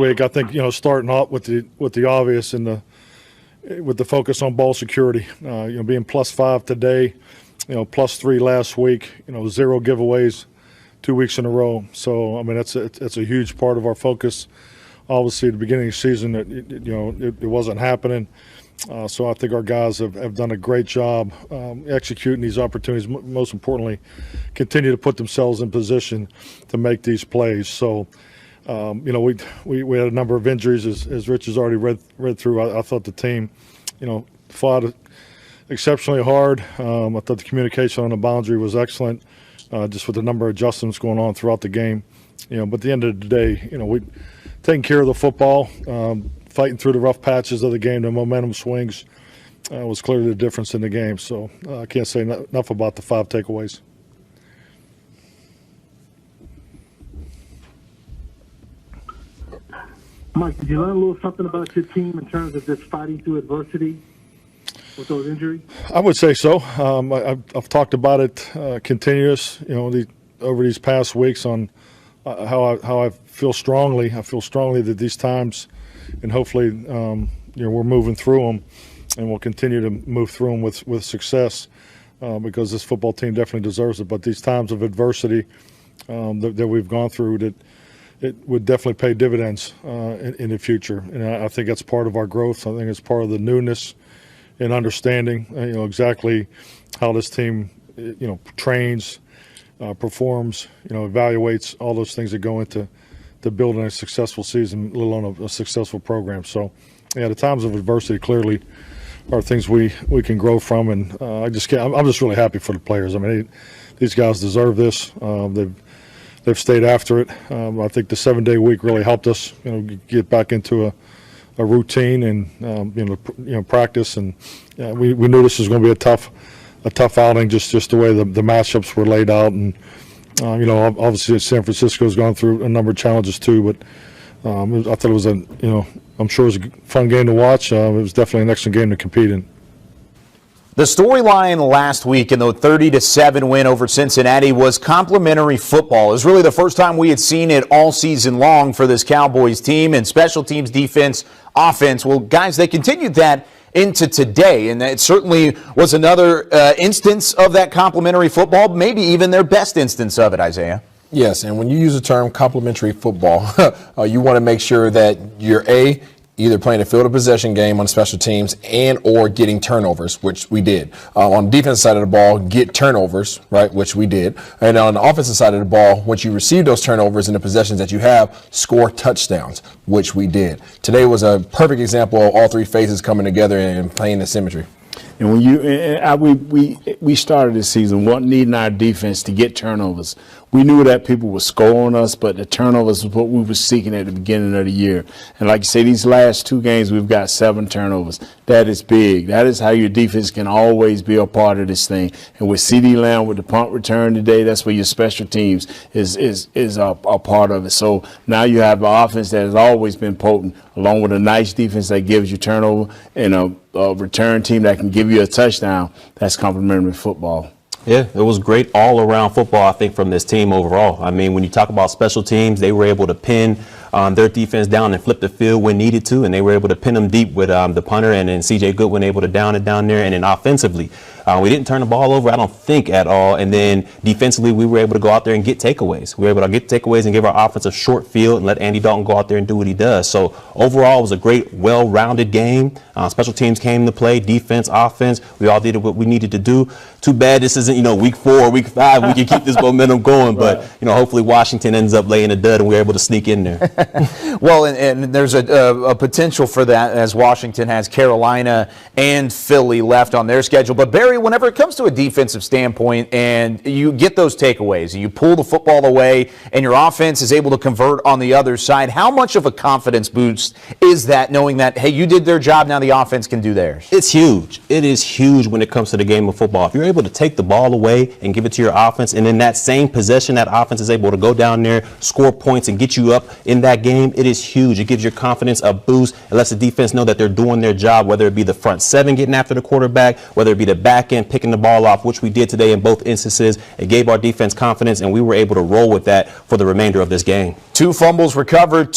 week. I think starting off with the obvious and with the focus on ball security. Being +5 today, +3 last week. 0 giveaways 2 weeks in a row. So I mean that's a huge part of our focus. Obviously, at the beginning of the season, it wasn't happening. So I think our guys have done a great job executing these opportunities. Most importantly, continue to put themselves in position to make these plays. So. We had a number of injuries, as Rich has already read through. I thought the team, fought exceptionally hard. I thought the communication on the boundary was excellent, just with the number of adjustments going on throughout the game. But at the end of the day, we taking care of the football, fighting through the rough patches of the game, the momentum swings was clearly the difference in the game. So I can't say enough about the 5 takeaways. Mike, did you learn a little something about your team in terms of just fighting through adversity with those injuries? I would say so. I've talked about it continuous, over these past weeks on how I feel strongly. I feel strongly that these times, and hopefully, we're moving through them, and we'll continue to move through them with success because this football team definitely deserves it. But these times of adversity that we've gone through, that it would definitely pay dividends in the future. And I think that's part of our growth. I think it's part of the newness and understanding, exactly how this team, trains, performs, evaluates, all those things that go into building a successful season, let alone a successful program. So, the times of adversity clearly are things we can grow from. And I'm just really happy for the players. I mean, these guys deserve this. They've stayed after it. I think the 7-day week really helped us, get back into a routine and practice. And we knew this was going to be a tough outing, just the way the matchups were laid out. And obviously San Francisco's gone through a number of challenges too. But I thought it was I'm sure it was a fun game to watch. It was definitely an excellent game to compete in. The storyline last week in the 30-7 win over Cincinnati was complimentary football. It was really the first time we had seen it all season long for this Cowboys team, and special teams, defense, offense. Well, guys, they continued that into today, and it certainly was another instance of that complimentary football, maybe even their best instance of it, Isaiah. Yes, and when you use the term complimentary football, you want to make sure that you're either playing a field of possession game on special teams and or getting turnovers, which we did. On the defensive side of the ball, get turnovers, right, which we did. And on the offensive side of the ball, once you receive those turnovers in the possessions that you have, score touchdowns, which we did. Today was a perfect example of all 3 phases coming together and playing the symmetry. And when we started this season needing our defense to get turnovers. We knew that people would score on us, but the turnovers was what we were seeking at the beginning of the year. And like you say, these last 2 games, we've got 7 turnovers. That is big. That is how your defense can always be a part of this thing. And with CeeDee Lamb with the punt return today, that's where your special teams is a part of it. So now you have an offense that has always been potent, along with a nice defense that gives you turnover and a return team that can give you a touchdown. That's complimentary football. Yeah, it was great all-around football, I think, from this team overall. I mean, when you talk about special teams, they were able to pin their defense down and flip the field when needed to, and they were able to pin them deep with the punter and then C.J. Goodwin able to down it down there. And then offensively, we didn't turn the ball over, I don't think, at all. And then defensively, we were able to go out there and get takeaways. We were able to get takeaways and give our offense a short field and let Andy Dalton go out there and do what he does. So overall, it was a great, well-rounded game. Special teams came to play, defense, offense. We all did what we needed to do. Too bad this isn't, week 4 or week 5. We can keep this momentum going, but, hopefully Washington ends up laying a dud and we're able to sneak in there. Well, and there's a potential for that as Washington has Carolina and Philly left on their schedule. But Barry, whenever it comes to a defensive standpoint and you get those takeaways, you pull the football away and your offense is able to convert on the other side, how much of a confidence boost is that, knowing that, hey, you did their job, now the offense can do theirs? It's huge. It is huge when it comes to the game of football. If you're able to take the ball away and give it to your offense, and in that same possession, that offense is able to go down there, score points, and get you up in that game, it is huge. It gives your confidence a boost. It lets the defense know that they're doing their job, whether it be the front 7 getting after the quarterback, whether it be the back end picking the ball off, which we did today in both instances. It gave our defense confidence, and we were able to roll with that for the remainder of this game. 2 fumbles recovered.